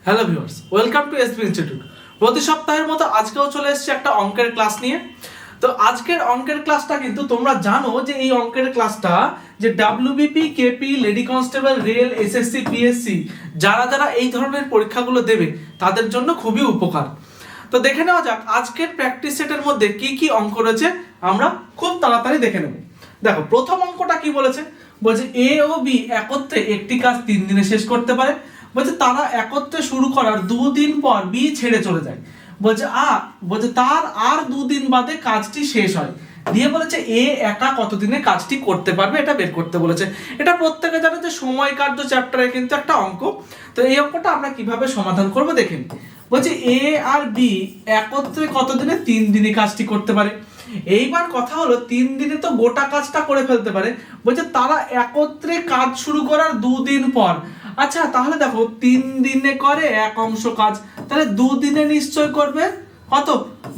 Hello viewers, welcome to SB institute. প্রতি সপ্তাহের মতো আজকেও চলে এসেছে একটা অঙ্কের ক্লাস নিয়ে। তো আজকের অঙ্কের ক্লাসটা কিন্তু তোমরা জানো যে এই অঙ্কের ক্লাসটা যে WBP, KP, lady constable, rail, SSC, PSC যারা যারা এই ধরনের পরীক্ষাগুলো দেবে তাদের জন্য খুবই উপকার। তো দেখে নেওয়া যাক আজকের প্র্যাকটিস সেটের মধ্যে কি কি অঙ্ক রয়েছে, আমরা খুব তাড়াতাড়ি দেখে নেব। দেখো প্রথম অঙ্কটা কি বলেছে, বলছে এ ও বি একত্রে একটি কাজ 3 দিনে শেষ করতে পারে। বলছে তারা একত্রে শুরু করার 2 দিন পর বি ছেড়ে চলে যায়। বলছে তার আর 2 দিন বাদে কাজটি শেষ হয়। দিয়ে বলেছে এ একা কতদিনে কাজটি করতে পারবে এটা বের করতে বলেছে। এটা প্রত্যেকে জানে যে সময় কার্য চ্যাপ্টারে কিন্তু একটা অঙ্ক। তো এই অঙ্কটা আমরা কিভাবে সমাধান করব দেখে নিই। বলছে এ আর বি একত্রে কতদিনে 3 দিনে কাজটি করতে পারে। এইবার কথা হলো 3 দিনে তো গোটা কাজটা করে ফেলতে পারে। বলছে তারা একত্রে কাজ শুরু করার 2 দিন পর। আচ্ছা তাহলে দেখো 3 দিনে করে এক অংশ কাজ, তাহলে 2 দিনে নিশ্চয় করবে কত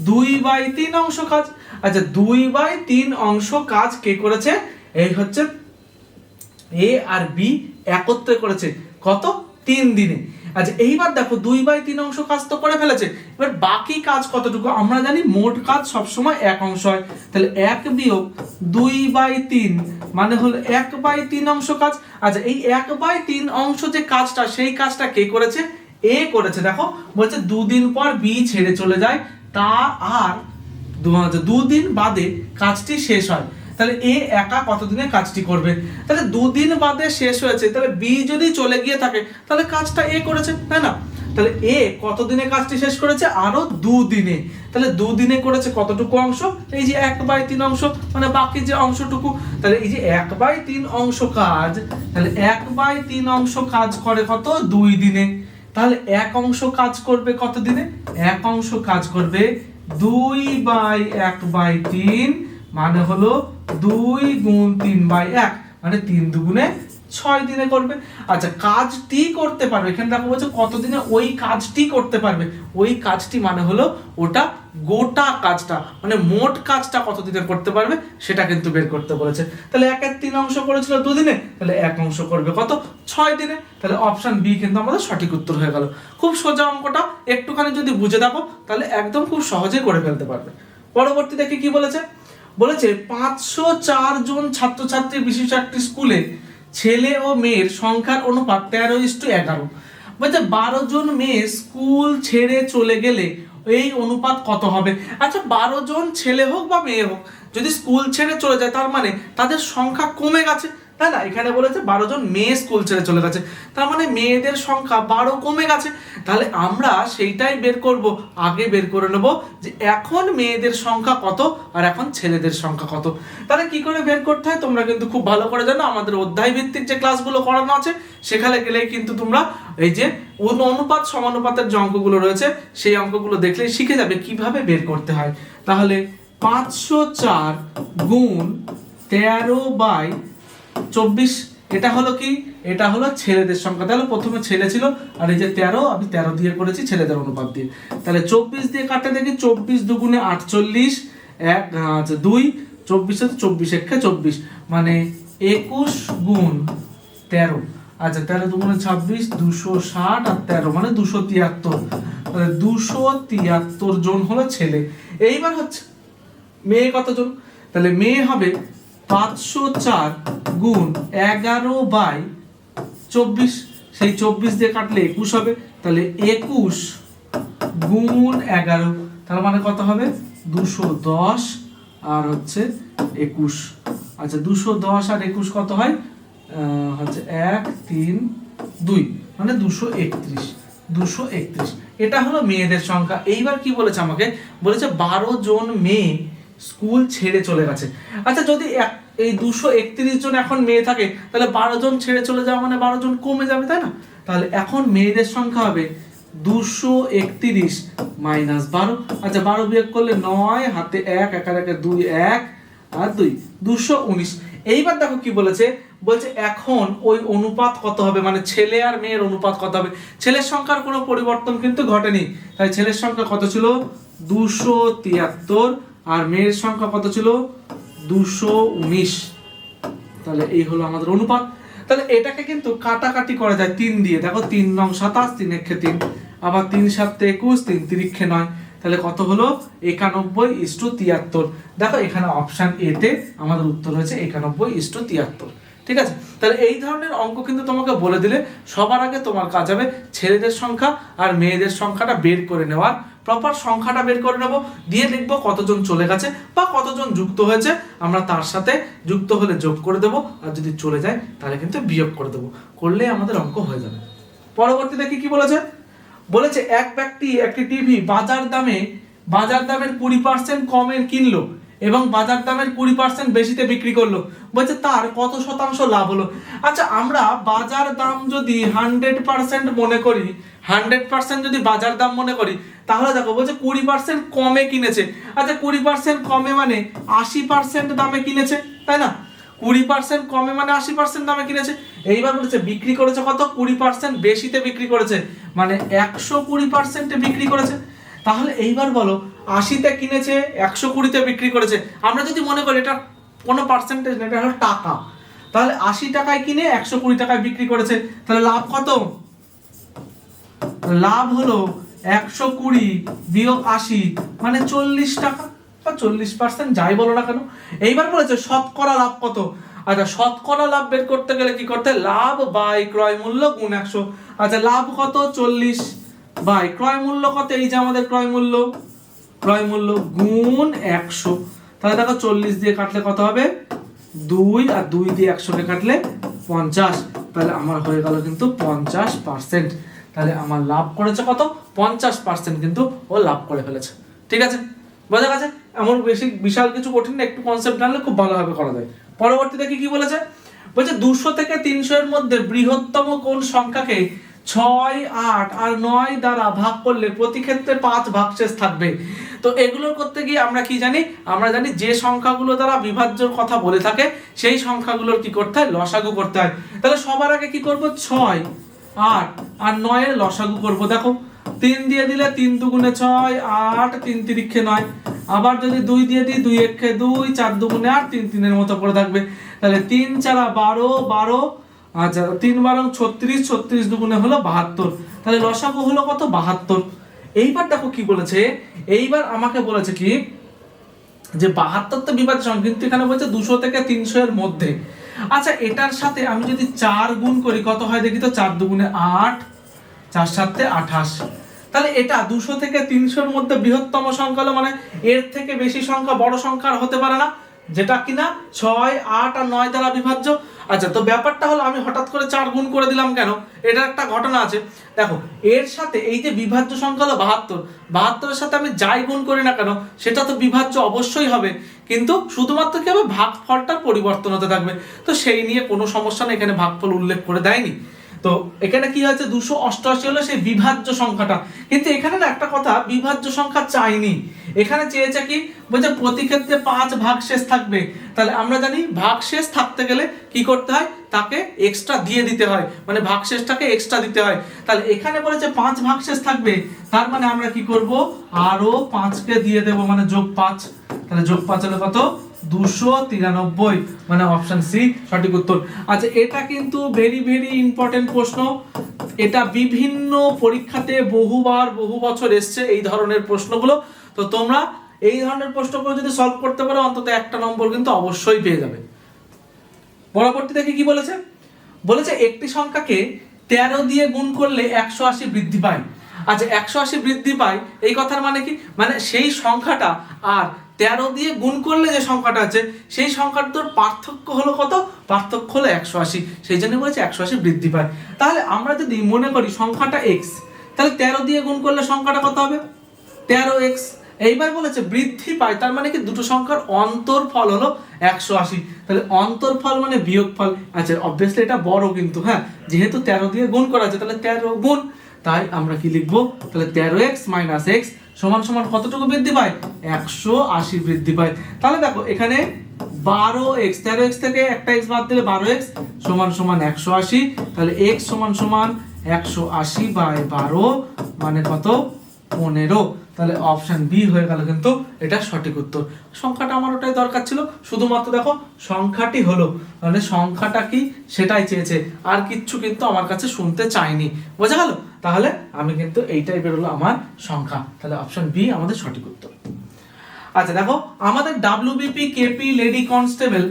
2/3 অংশ কাজ। আচ্ছা 2/3 অংশ কাজ কে করেছে, এই হচ্ছে এ আর বি একত্রে করেছে কত 3 দিনে। আচ্ছা এইবার দেখো 2/3 অংশ কাজ তো করে ফেলেছে, এবার বাকি কাজ কতটুকু, আমরা জানি মোট কাজ সবসময় 1 অংশ হয়, তাহলে 1 বিয়োগ 2/3 মানে হলো 1/3 অংশ কাজ। আচ্ছা এই 1/3 অংশ যে কাজটা সেই কাজটা কে করেছে, এ করেছে। দেখো বলছে 2 দিন পর বি ছেড়ে চলে যায়, তা আর 2 দিন বাদে কাজটি শেষ হয়। তাহলে এ একা কতদিনে কাজটি করবে, তাহলে 2 দিন বাদে শেষ হয়েছে, তাহলে বি যদি চলে গিয়ে থাকে তাহলে কাজটা এ করেছে, তাই না? তাহলে এ কতদিনে কাজটি শেষ করেছে, আরো 2 দিনে। তাহলে 2 দিনে করেছে কতটুকু অংশ, এই যে 1/3 অংশ, মানে বাকি যে অংশটুকু। তাহলে এই যে 1/3 অংশ কাজ, তাহলে 1/3 অংশ কাজ করে কত 2 দিনে। তাহলে 1 অংশ কাজ করবে কত দিনে, 1 অংশ কাজ করবে 2/1/3 মানে হলো 2 গুণ 3/1 মানে 3 দুগুণে 6 দিনে করবে। আচ্ছা কাজটি করতে পারবে, এখানে দেখো বলছে কতদিনে ওই কাজটি করতে পারবে, ওই কাজটি মানে হলো ওটা গোটা কাজটা, মানে মোট কাজটা কতদিনে করতে পারবে সেটা কিন্তু বের করতে বলেছে। তাহলে 1/3 অংশ করেছিল 2 দিনে, তাহলে 1 অংশ করবে কত 6 দিনে। তাহলে অপশন বি কিন্তু আমাদের সঠিক উত্তর হয়ে গেল। খুব সোজা অঙ্কটা, একটুখানি যদি বুঝে দেখো তাহলে একদম খুব সহজেই করে ফেলতে পারবে। পরবর্তী দেখে কি বলেছে, বলেছে 504 জন ছাত্রছাত্রী বিশিষ্ট একটি স্কুলে ছেলে ও মেয়ের সংখ্যার অনুপাত 13:11। বলছে 12 জন মেয়ে স্কুল ছেড়ে চলে গেলে এই অনুপাত কত হবে। আচ্ছা 12 জন ছেলে হোক বা মেয়ে হোক যদি স্কুল ছেড়ে চলে যায় তার মানে তাদের সংখ্যা কমে গেছে, তাই না? এখানে বলেছে 12 জন মেয়ে স্কুল ছেড়ে চলে গেছে, তার মানে মেয়েদের সংখ্যা 12 কমে গেছে। তাহলে আমরা সেইটাই বের করব, আগে বের করে নেব যে এখন মেয়েদের সংখ্যা কত আর এখন ছেলেদের সংখ্যা কত। তাহলে কি করে বের করতে হয় তোমরা কিন্তু খুব ভালো করে জানো, আমাদের অধ্যায় ভিত্তিক যে ক্লাসগুলো করানো আছে সেখানে গেলেই কিন্তু তোমরা এই যে অনুপাত সমানুপাতের যে অঙ্কগুলো রয়েছে সেই অঙ্কগুলো দেখলেই শিখে যাবে কিভাবে বের করতে হয়। তাহলে 504 গুণ 13/24 এটা হলো কি, এটা হলো ছেলেদের সংখ্যা। তাহলে প্রথমে ছেলে ছিল আর এই যে 13 আমি 13 দিয়ে করেছি ছেলেদের অনুপাত দিয়ে। তাহলে 24 দিয়ে কাটতে দেখি 24 দুগুণে 48 2 24 24 একে 24 মানে 21 গুণ 13। আচ্ছা 13 দুগুণে 26 260 আর 13 মানে 273। তাহলে 273 জন হলো ছেলে। এইবার হচ্ছে মেয়ে কতজন, তাহলে মেয়ে হবে 504 গুণ 11/24, সেই 24 দিয়ে কাটলে 21 হবে, তাহলে 21 গুণ 11 তার মানে কত হবে 210 আর হচ্ছে 21। আচ্ছা 210 আর 21 কত হয়, হচ্ছে 1 3 2 মানে 231। এটা হলো মেয়েদের সংখ্যা। এইবার কি বলেছে আমাকে, বলেছে 12 জন মেয়ে স্কুল ছেড়ে চলে গেছে। আচ্ছা যদি এই 231 জন এখন মেয়ে থাকে তাহলে 12 জন ছেড়ে চলে যাওয়া মানে 12 জন কমে যাবে, তাই না? তাহলে এখন মেয়েদের সংখ্যা হবে 231 মাইনাস 12। আচ্ছা 12 বিয়োগ করলে 9, হাতে 1 একা 2 1 আর 2 219। এইবার দেখো কি বলেছে, বলছে এখন ওই অনুপাত কত হবে, মানে ছেলে আর মেয়ের অনুপাত কত হবে। ছেলের সংখ্যার কোনো পরিবর্তন কিন্তু ঘটেনি, তাই ছেলের সংখ্যা কত ছিল 273 আর মেয়ের সংখ্যা কত ছিল 219। তাহলে এই হলো আমাদের অনুপাত। তাহলে এটাকে কিন্তু কাটাকাটি করা যায় 3 দিয়ে, দেখো 3 নং 27, 3 একে 3, আবার 3 7 21, 3 তিরিক্ষে 9, তাহলে কত হলো 91:73। দেখো এখানে অপশন এ তে আমাদের উত্তর হয়েছে 91:73। ঠিক আছে, তাহলে এই ধরনের অঙ্ক কিন্তু তোমাকে বলে দিলে সবার আগে তোমার কাজ হবে ছেলেদের সংখ্যা আর মেয়েদের সংখ্যাটা বের করে নেওয়ার, প্রপার সংখ্যাটা বের করে নেব, দিয়ে দেখবো কতজন চলে গেছে বা কতজন যুক্ত হয়েছে, আমরা তার সাথে যুক্ত হলে যোগ করে দেবো, আর যদি চলে যায় তাহলে কিন্তু বিয়োগ করে দেবো, করলে আমাদের অঙ্ক হয়ে যাবে। পরবর্তীতে কি বলেছে, বলেছে এক ব্যক্তি একটি টিভি বাজার দামের 20% কমে কিনলো এবং বাজার দামের 20% বেশিতে বিক্রি করলো, বলছে তার কত শতাংশ লাভ হলো। আচ্ছা, আমরা বাজার দাম যদি 100% মনে করি, 100% যদি বাজার দাম মনে করি, তাহলে দেখো বলছে 20% কমে কিনেছে। আচ্ছা, 20% কমে মানে 80% দামে কিনেছে, তাই না? 20% কমে মানে 80% দামে কিনেছে। এইবার বলেছে বিক্রি করেছে কত, 20% বেশিতে বিক্রি করেছে, মানে 120%-এ বিক্রি করেছে। তাহলে এইবার বলো 80-তে কিনেছে, 120-তে বিক্রি করেছে। আমরা যদি মনে করি এটা কোনো পার্সেন্টেজ না, এটা হলো টাকা, তাহলে 80 টাকায় কিনে 120 টাকায় বিক্রি করেছে, তাহলে লাভ কত? লাভ হলো 120 বিয়োগ 80 মানে 40 টাকা বা 40%, যাই বলো না কেন। এইবার বলেছে শতকরা লাভ কত। আচ্ছা, শতকরা লাভ বের করতে গেলে কি করতে, লাভ বাই ক্রয় মূল্য গুণ 100। আচ্ছা, লাভ কত 40 বাই ক্রয় মূল্য কত, এই যে আমাদের ক্রয় মূল্য গুণ 100। তাহলে দেখো 40 দিয়ে কাটলে কত হবে 2, আর 2 দিয়ে 100-কে কাটলে 50, তাহলে আমার হয়ে গেল কিন্তু 50%। তাহলে আমার লাভ করেছে কত, 50% কিন্তু ও লাভ করে ফেলেছে। ঠিক আছে, বোঝা গেছে? এমন বেশি বিশাল কিছু কঠিন না, একটু কনসেপ্ট জানলে খুব ভালোভাবে করা যায়। পরবর্তীতে কি বলেছে, বলছে 200 থেকে 300 এর মধ্যে বৃহত্তম কোন সংখ্যাকে 6, 8 আর 9 দ্বারা ভাগ করলে প্রতি ক্ষেত্রে 5 ভাগশেষ থাকবে। তো এগুলো করতে গিয়ে আমরা কি জানি, আমরা জানি যে সংখ্যাগুলো দ্বারা বিভাজ্যর কথা বলে থাকে সেই সংখ্যাগুলোর কি করতে হয়, লসাগু করতে হয়। তাহলে সবার আগে কি করব, 6, 8 আর 9 এর লসাগু করব। দেখো 3 দিয়ে দিলে 3 দুগুণে 6, 8 3 তিরিক্ষে 9, আবার যদি 2 দিয়ে দিই 2 একে 2, 4 দুগুণে 8, 3 3-এর মতো পড়ে থাকবে। তাহলে 3 4 12, আচ্ছা 3 12 36, 36 দুগুণে হলো 72, তাহলে লসাগু হলো কত, 72। এইবার দেখো কি বলেছে, এইবার আমাকে বলেছে কি যে 72 তো বিভাজ্য সংখ্যা, কিন্তু এখানে বলছে 200 থেকে 300 এর মধ্যে। আচ্ছা, এটার সাথে আমি যদি 4 গুণ করি কত হয় দেখি তো, 4 দুগুণে 8, 4 7 28, তাহলে এটা 200 থেকে 300 এর মধ্যে বৃহত্তম সংখ্যা হলো, মানে এর থেকে বেশি সংখ্যা বড় সংখ্যা আর হতে পারে না, যেটা কিনা 6, 8 আর 9 দ্বারা বিভাজ্য। আচ্ছা, তো ব্যাপারটা হলো আমি হঠাৎ করে 4 গুণ করে দিলাম কেন, এটার একটা ঘটনা আছে। দেখো এর সাথে এই যে বিভাজ্য সংখ্যা হলো 72, এর সাথে আমি যাই গুণ করি না কেন সেটা তো বিভাজ্য অবশ্যই হবে, কিন্তু শুধুমাত্র কি হবে, ভাগফলটার পরিবর্তন হতে থাকবে। তো সেই নিয়ে কোনো সমস্যা নেই, এখানে ভাগফল উল্লেখ করে দেয়নি। তো এখানে কি হয়েছে, 288 হলো সেই বিভাজ্য সংখ্যাটা, কিন্তু এখানে না একটা কথা, বিভাজ্য সংখ্যা চাইনি, এখানে চেয়েছে কি, বলছে প্রতি ক্ষেত্রে 5 ভাগশেষ থাকবে। তাহলে আমরা জানি ভাগশেষ থাকতে গেলে কি করতে হয়, তাকে এক্সট্রা দিয়ে দিতে হয়, মানে ভাগশেষটাকে এক্সট্রা দিতে হয়। তাহলে এখানে বলেছে 5 ভাগশেষ থাকবে, তার মানে আমরা কি করব, আরো 5-কে দিয়ে দেব, মানে যোগ 5। তাহলে যোগ 5 হলো কত, 293, মানে অপশন সি সঠিক উত্তর। আচ্ছা, এটা কিন্তু ভেরি ভেরি ইম্পর্টেন্ট প্রশ্ন, এটা বিভিন্ন পরীক্ষাতে বহু বছর এসছে এই ধরনের প্রশ্নগুলো। তো তোমরা এই ধরনের প্রশ্নগুলো যদি সলভ করতে পারো অন্তত একটা নম্বর কিন্তু অবশ্যই পেয়ে যাবে। পরবর্তী থেকে কি বলেছে, বলেছে একটি সংখ্যাকে 13 দিয়ে গুণ করলে 180 বৃদ্ধি পায়। আচ্ছা, 180 বৃদ্ধি পায় এই কথার মানে কি, মানে সেই সংখ্যাটা আর 13 দিয়ে গুণ করলে যে সংখ্যাটা আছে সেই সংখ্যাটার পার্থক্য হলো কত, পার্থক্য হলো 180, সেই জন্য বলেছে 180 বৃদ্ধি পায়। তাহলে আমরা যদি মনে করি সংখ্যাটা x, তাহলে 13 দিয়ে গুণ করলে সংখ্যাটা কত হবে, 13x। এইবার বলেছে বৃদ্ধি পায়, তার মানে কি দুটো সংখ্যার অন্তরফল হলো 180, তাহলে অন্তরফল মানে বিয়োগফল। আচ্ছা, অবভিয়াসলি এটা বড়, কিন্তু হ্যাঁ যেহেতু 13 দিয়ে গুণ করা আছে তাহলে 13 গুণ, তাই আমরা কি লিখবো, তাহলে 13x - x সমান সমান কতটুকু বৃদ্ধি পায়, 180 বৃদ্ধি পায়। তাহলে দেখো এখানে 12x, 13x থেকে একটা x বাদ দিলে 12x সমান সমান 180, তাহলে x সমান সমান 180/12 মানে কত, 15। তাহলে অপশন বি হয়ে গেল কিন্তু এটা সঠিক উত্তর। সংখ্যাটা আমার ওটাই দরকার ছিল, শুধুমাত্র দেখো সংখ্যাটি হলো, মানে সংখ্যাটা কি সেটাই চেয়েছে, আর কিচ্ছু কিন্তু আমার কাছে শুনতে চাইনি। বোঝা গেল? তাহলে আমি কিন্তু এইটাই বেরোলো আমার সংখ্যা, তাহলে অপশন বি আমাদের সঠিক উত্তর। আচ্ছা দেখো, আমাদের ডাব্লিউবিপি কেপি লেডি কনস্টেবল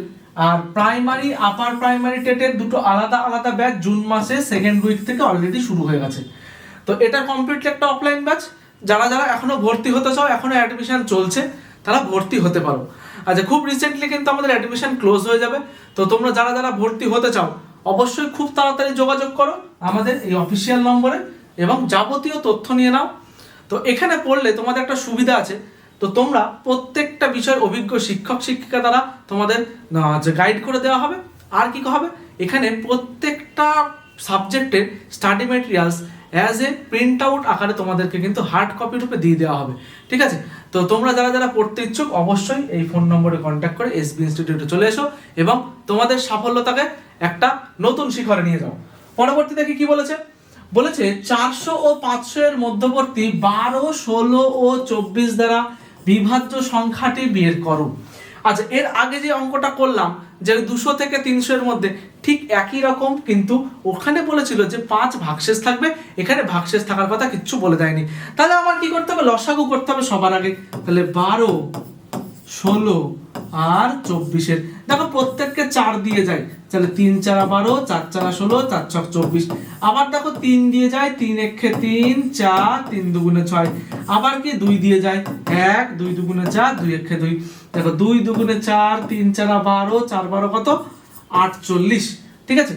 আর প্রাইমারি আপার প্রাইমারি টেটের দুটো আলাদা আলাদা ব্যাচ জুন মাসে সেকেন্ড উইক থেকে অলরেডি শুরু হয়ে গেছে। তো এটা কমপ্লিটলি একটা অফলাইন ব্যাচ। যারা যারা এখনো ভর্তি হতে চাও, এখনো অ্যাডমিশন চলছে, তারা ভর্তি হতে পারো। আচ্ছা, খুব রিসেন্টলি কিন্তু আমাদের অ্যাডমিশন ক্লোজ হয়ে যাবে। তো তোমরা যারা যারা ভর্তি হতে চাও অবশ্যই খুব তাড়াতাড়ি যোগাযোগ করো আমাদের এই অফিসিয়াল নম্বরে এবং যাবতীয় তথ্য নিয়ে নাও। তো এখানে পড়লে তোমাদের একটা সুবিধা আছে, তো তোমরা প্রত্যেকটা বিষয়ের অভিজ্ঞ শিক্ষক শিক্ষিকা দ্বারা তোমাদের যে গাইড করে দেওয়া হবে। আর কি হবে, এখানে প্রত্যেকটা সাবজেক্টের study materials as a print out আকারে তোমাদেরকে কিন্তু হার্ড কপি রূপে দিয়ে দেওয়া হবে। ঠিক আছে? তো তোমরা যারা যারা পড়তে ইচ্ছুক অবশ্যই এই ফোন নম্বরে কন্ট্যাক্ট করে এসবি ইনস্টিটিউটে চলে এসো এবং তোমাদের সাফল্যতাকে একটা নতুন শিখরে নিয়ে যাও। পরবর্তীতে কি বলেছে? বলেছে 400 ও 500 এর মধ্যবর্তী 12, 16 ও 24 দ্বারা বিভাজ্য সংখ্যাটি বের করো। আচ্ছা, এর আগে যে অঙ্কটা করলাম যে 200 থেকে 300 এর মধ্যে, ঠিক একই রকম, কিন্তু ওখানে বলেছিল যে 5 ভাগশেষ থাকবে, এখানে ভাগশেষ থাকার কথা কিচ্ছু বলে দেয়নি। তাহলে আমার কি করতে হবে? লসাগু করতে হবে সবার আগে। তাহলে 12, 16 আর 24-এর দেখো প্রত্যেককে 4 দিয়ে যায়, তাহলে 3 4 12, 4 4 16, 4 6 24। আবার দেখো 3 দিয়ে যায়, 3 1 3, 4, 3 2 6। আবার কি 2 দিয়ে যায়, 1 2 2 4, 2 1 2। দেখো 2 2 4, 3 4 12, 4 12 কত? 48। ঠিক আছে?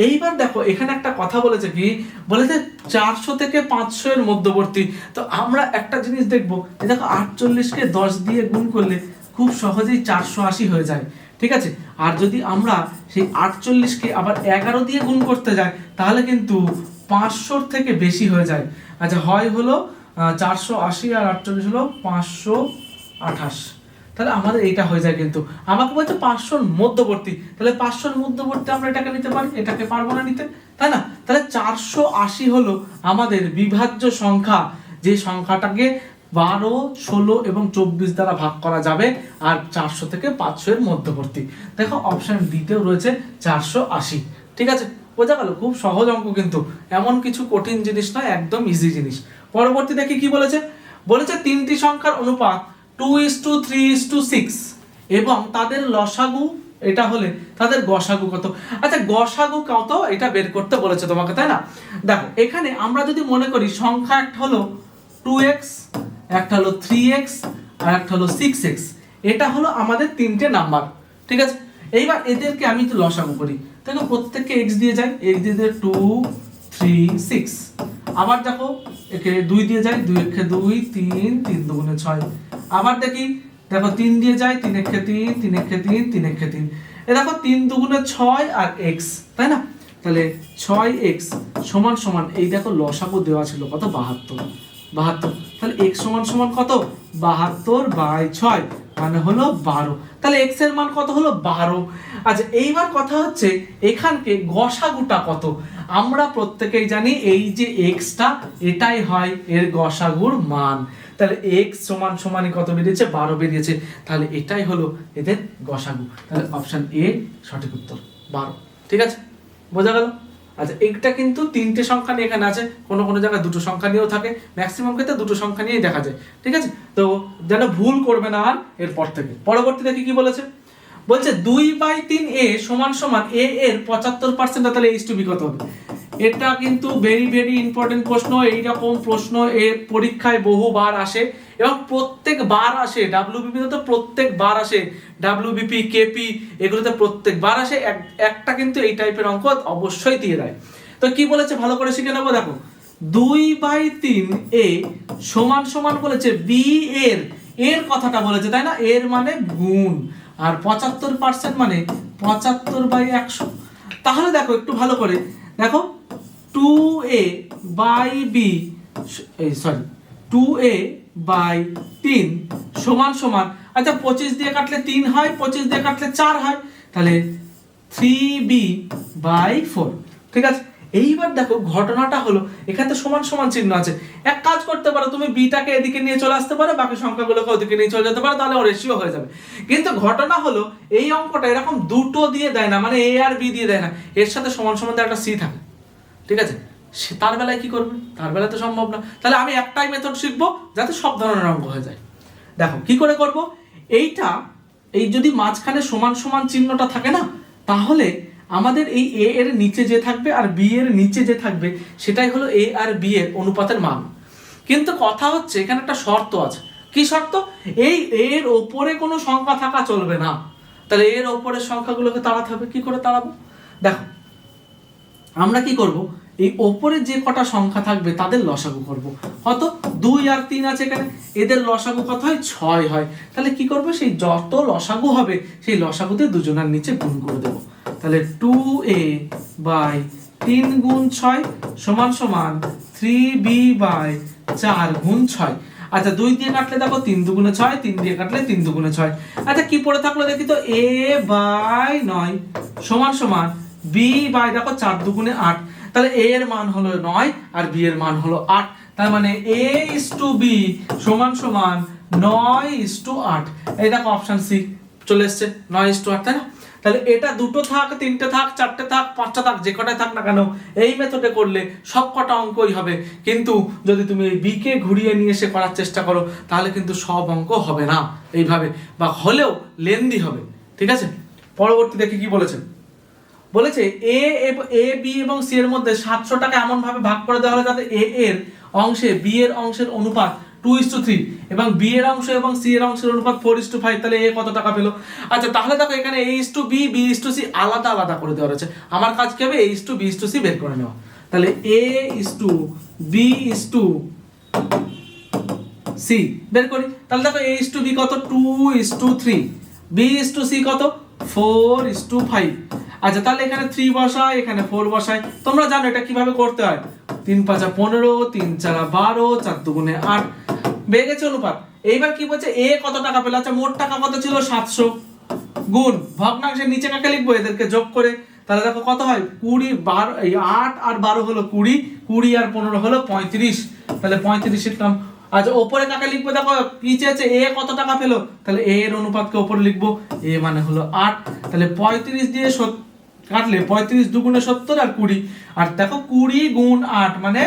এইবার দেখো এখানে একটা কথা বলেছে, কি বলেছে? 400 থেকে 500 এর মধ্যবর্তী। তো আমরা একটা জিনিস দেখবো, দেখো 48কে 10 দিয়ে গুণ করলে খুব সহজেই 480 হয়ে যায়। ঠিক আছে? আর যদি আমরা সেই 48কে আবার 11 দিয়ে গুণ করতে যাই তাহলে কিন্তু 500 থেকে বেশি হয়ে যায়। আচ্ছা, হয় হলো 480 আর 48 হলো 528। তাহলে আমাদের এইটা হয়ে যায়, কিন্তু আমাকে বলছে 500 মধ্যবর্তী। তাহলে 500 মধ্যবর্তী আমরা এটাকে নিতে পারি, এটাকে পারবো না নিতে, তাই না? তাহলে 480 হলো আমাদের বিভাজ্য সংখ্যা, যে সংখ্যাটাকে 12, 16 এবং 24 দ্বারা ভাগ করা যাবে, আর 400 থেকে 500 এর মধ্যবর্তী। দেখো অপশন ডিতেও রয়েছে 480। ঠিক আছে? বোঝা গেল? খুব সহজ অঙ্ক, কিন্তু এমন কিছু কঠিন জিনিস নয়, একদম ইজি জিনিস। পরবর্তী দেখি কি বলেছে? বলেছে 3টি সংখ্যার অনুপাত 2:3:6 এবং তাদের লসাগু এটা হলে তাদের গসাগু কত? আচ্ছা, গসাগু কত এটা বের করতে বলেছে তোমাকে, তাই না? দেখো এখানে আমরা যদি মনে করি সংখ্যা একটা হলো 2x, একটা হলো 3x আর একটা হলো 6x, এটা হলো আমাদের তিনটে নাম্বার। ঠিক আছে? এইবার এদেরকে আমি একটু লসাগু করি। দেখো প্রত্যেককে x দিয়ে যায়, x দিয়ে যায় 2 3 6। আবার দেখো একে 2 দিয়ে যায়, 2 1 2, 3 3 2 6। আবার দেখি, দেখো 3 দিয়ে যায়, 3 1 3, 3 1 3, 3 1 3। এ দেখো 3 2 6 আর x, তাই না? তাহলে 6x সমান সমান, এই দেখো লসাগু দেওয়া ছিল কত? 72। তাহলে x সমান সমান কত? 72/6 মানে হলো 12। তাহলে x এর মান কত হলো? 12। আচ্ছা, এইবার কথা হচ্ছে এখানকে গসাগুটা কত? আমরা প্রত্যেকেই জানি এই যে xটা, এটাই হয় এর গসাগুর মান। তাহলে x সমান সমানই কত বেরিয়েছে? 12 বেরিয়েছে। তাহলে এটাই হলো এদের গসাগু। তাহলে অপশন এ সঠিক উত্তর, 12। ঠিক আছে? বোঝা গেল? আচ্ছা, এটা কিন্তু 3টে সংখ্যা নিয়ে এখানে আছে, কোনো কোনো জায়গায় 2টো সংখ্যা নিয়েও থাকে, ম্যাক্সিমাম ক্ষেত্রে 2টো সংখ্যা নিয়েই দেখা যায়। ঠিক আছে? তো যেন ভুল করবে না আর এরপর থেকে। পরবর্তী দেখি কি বলেছে? বলছে 2/3 a সমান সমান a এর 75%, তাহলে h টু b কত হবে? এটা কিন্তু ভেরি ভেরি ইম্পর্টেন্ট প্রশ্ন। এইরকম প্রশ্ন এর পরীক্ষায় বহুবার আসে এবং প্রত্যেকবার আসে। ডাব্লিউবিপি তো প্রত্যেকবার আসে, ডাব্লিউবিপি কেপি এগুলোতে প্রত্যেকবার আসে। একটা কিন্তু এই টাইপের অঙ্ক অবশ্যই দিয়ে দেয়। তো কি বলেছে ভালো করে শিখে নেবো। দেখো 2/3 a সমান সমান বলেছে b এর কথাটা বলেছে, তাই না? এর মানে গুণ, আর 75% মানে 75/100। তাহলে দেখো একটু ভালো করে দেখো, 2a/3 সমান সমান, আচ্ছা 25 দিয়ে কাটলে 3 হয়, 25 দিয়ে কাটলে 4 হয়, তাহলে 3b/4। ঠিক আছে? এইবার দেখো ঘটনাটা হলো এখানে তো সমান সমান চিহ্ন আছে, এক কাজ করতে পারো তুমি বিটাকে এদিকে নিয়ে চলে আসতে পারো, বাকি সংখ্যাগুলোকে ওদিকে নিয়ে চলে যেতে পারো, তাহলে রেশিও হয়ে যাবে। কিন্তু ঘটনা হলো এই অঙ্কটা এরকম দুটো দিয়ে দেয় না, মানে এ আর বি দিয়ে দেয় না, এর সাথে সমান সমান একটা সি থাকে, ঠিক আছে? তার বেলায় কি করবে? তার বেলায় তো সম্ভব না। তাহলে আমি একটাই মেথড শিখবো যাতে সব ধরনের অঙ্ক হয়ে যায়। দেখো কি করে করব, এইটা এই যদি মাঝখানে সমান সমান চিহ্নটা থাকে না, তাহলে আমাদের এই এ এর নিচে যে থাকবে আর বি এর নিচে যে থাকবে সেটাই হলো এ আর বি এর অনুপাতের মান। কিন্তু কথা হচ্ছে এখানে একটা শর্ত আছে। কি শর্ত? এই এর ওপরে কোনো সংখ্যা থাকা চলবে না। তাহলে এর ওপরের সংখ্যাগুলোকে তাড়াতে হবে। কি করে তাড়াবো? দেখো আমরা কি করব, এই ওপরে যে কটা সংখ্যা থাকবে তাদের লসাগু করব। কত? 2 আর 3 আছে এখানে, এদের লসাগু কত হয়? 6 হয়। তাহলে কি করব, সেই যত লসাগু হবে সেই লসাগুতে দুজনের নিচে গুণ করে দেব। তাহলে 2a বাই 3 গুণ 6 সমান সমান 3b বাই 4 গুণ 6। আচ্ছা 2 দিয়ে কাটলে দেখো 3 দুগুণে 6, 3 দিয়ে কাটলে 3 দুগুণে 6। আচ্ছা কি পড়ে থাকলো দেখি তো, a বাই 9 সমান সমান b বাই দেখো 4 দুগুণে 8। তাহলে a এর মান হলো 9 আর b এর মান হলো 8। তার মানে a/b সমান সমান 9/8। এই দেখো অপশন সি চলে এসেছে, 9/8, তাই না? তাহলে এটা দুটো থাক, তিনটে থাক, চারটে থাক, পাঁচটা থাক, যে কটাই থাক না কেন এই মেথডে করলে সব কটা অঙ্কই হবে। কিন্তু যদি তুমি এই বি কে ঘুরিয়ে নিয়ে এসে করার চেষ্টা করো তাহলে কিন্তু সব অঙ্ক হবে না এইভাবে, বা হলেও লেন্দি হবে, ঠিক আছে? পরবর্তী দেখি কি বলেছেন। বলেছে এ বি এবং সি এর মধ্যে 700 টাকা এমন ভাবে ভাগ করে দেওয়া হলো যাতে এ এর অংশে বি এর অংশের অনুপাত 2:3 এবং বি এর অংশ এবং সি এর অংশের অনুপাত 4:5। তাহলে এ কত টাকা পেল? আচ্ছা তাহলে দেখো এখানে a/b b/c আলাদা আলাদা করে দেওয়া রয়েছে। আমার কাজ কি হবে? a/b/c বের করে নেওয়া। তাহলে a/b/c বের করি। তাহলে দেখো a/b কত? 2:3, b/c কত? 4:5। আচ্ছা তাহলে এখানে 3 বসাই, এখানে 4 বসাই। তোমরা জানো এটা কিভাবে করতে হয়। 3 5 15, 3 4 12, 4 2 8 বের গেছে অনুপাত। এইবার কি বলছে, এ কত টাকা পেল? আচ্ছা মোট টাকা কত ছিল? 700 গুণ ভগ্নাংশের নিচে কাকে লিখবো? এদেরকে যোগ করে। তাহলে দেখো কত হয়? 20 12 এই 8 আর 12 হলো 20, 20 আর 15 হলো 35। তাহলে 35 লিখলাম। আচ্ছা ওপরে কাকে লিখবো? দেখো কি চেয়েছে, এ কত টাকা পেলো, তাহলে এ এর অনুপাতকে উপরে লিখবো। এ মানে হলো 8। তাহলে 35 দিয়ে কাটলে 35 দুগুণে 70 আর 20। আর দেখো 20 গুণ 8 মানে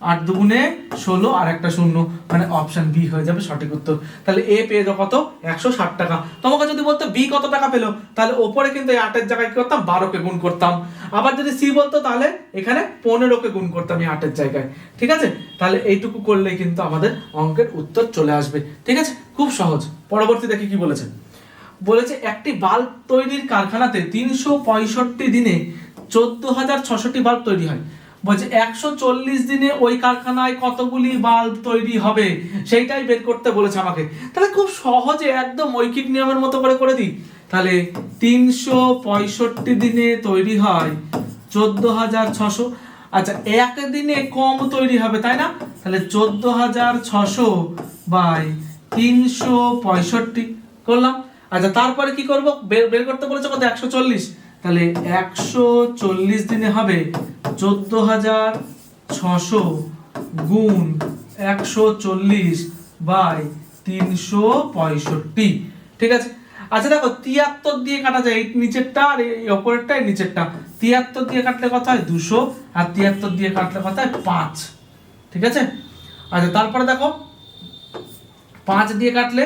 8 দুগুণে 16 আর একটা শূন্য, মানে অপশন বি হয়ে যাবে সঠিক উত্তর। তাহলে এ পেয়ে যাও কত? 160 টাকা। তোমাকে যদি বলতো বি কত টাকা পেলো, তাহলে ওপরে কিন্তু এই 8 এর জায়গায় কি করতাম? 12 কে গুণ করতাম। আবার যদি সি বলতো তাহলে এখানে 15 কে গুণ করতাম এই 8 এর জায়গায়, ঠিক আছে? তাহলে এইটুকু করলেই কিন্তু আমাদের অঙ্কের উত্তর চলে আসবে, ঠিক আছে? খুব সহজ। পরবর্তী দেখি কি বলেছে। বলেছে একটি বাল্ব তৈরির কারখানাতে 365 দিনে 14,600টি বাল্ব তৈরি হয়। বলছে 140 দিনে ওই কারখানায় কতগুলি বাল্ব তৈরি হবে সেইটাই বের করতে বলেছে আমাকে। তাহলে খুব সহজে একদম ঐকিক নিয়মের মতো করে দিই। তাহলে 365 দিনে তৈরি হয় 14,600। আচ্ছা একদিনে কম তৈরি হবে তাই না? তাহলে 14,600 বাই 365 করলাম। আচ্ছা তারপরে কি করব? বের করতে বলেছে কত? 140। তাহলে 140 দিনে হবে 14,600 গুণ 140 বাই 365, ঠিক আছে? আচ্ছা দেখো 73 দিয়ে কাটা যায়, এই নিচেরটা আর এই উপরেরটা, এই নিচেরটা। 73 দিয়ে কাটলে কত হয়? 200, আর 73 দিয়ে কাটলে কত হয়? 5, ঠিক আছে? আচ্ছা তারপরে দেখো 5 দিয়ে কাটলে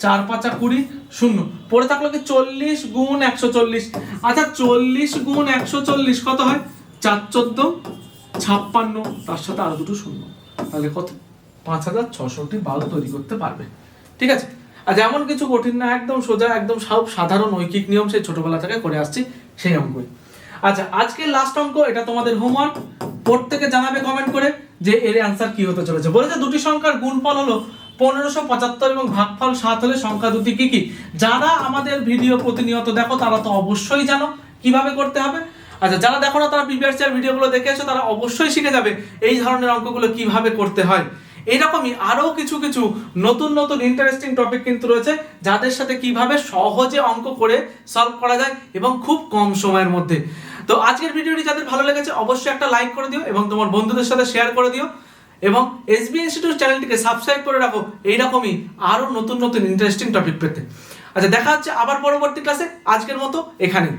4 5 20 শূন্য পড়ে থাকলো কি? 40 গুণ 140। আচ্ছা 40 গুণ 140 কত হয়? 4 14 56, তার সাথে আরো দুটো শূন্য, তাহলে কত? 5,600টি বাল্ব তৈরি করতে পারবে, ঠিক আছে? আচ্ছা এমন কিছু কঠিন না, একদম সোজা, একদম সব সাধারণ ঐকিক নিয়ম, সেই ছোটবেলা থেকে করে আসছি সেই অঙ্কই। আচ্ছা আজকের লাস্ট অঙ্ক, এটা তোমাদের হোমওয়ার্ক। প্রত্যেকে জানাবে কমেন্ট করে যে এর অ্যান্সার কি হতে চলেছে। বলেছে দুটি সংখ্যার গুণফল হলো 1575 এবং ভাগফল 7 হলে সংখ্যা দুটি কি কি? যারা আমাদের ভিডিও প্রতিনিয়ত দেখো তারা তো অবশ্যই জানো কিভাবে করতে হবে। আচ্ছা যারা দেখো না তারা প্রিভিয়াস ইয়ার ভিডিওগুলো দেখে এসো, তারা অবশ্যই শিখে যাবে এই ধরনের অঙ্কগুলো কিভাবে করতে হয়। এইরকমই আরো কিছু কিছু নতুন নতুন ইন্টারেস্টিং টপিক কিন্তু রয়েছে, যাদের সাথে কিভাবে সহজে অঙ্ক করে সলভ করা যায় এবং খুব কম সময়ের মধ্যে। তো আজকের ভিডিওটি যাদের ভালো লেগেছে অবশ্যই একটা লাইক করে দিও এবং তোমার বন্ধুদের সাথে শেয়ার করে দিও এবং এসবি ইনস্টিটিউট চ্যানেলটিকে সাবস্ক্রাইব করে রাখো এইরকমই আরও নতুন নতুন ইন্টারেস্টিং টপিক পেতে। আচ্ছা, দেখা হচ্ছে আবার পরবর্তী ক্লাসে, আজকের মতো এখানেই।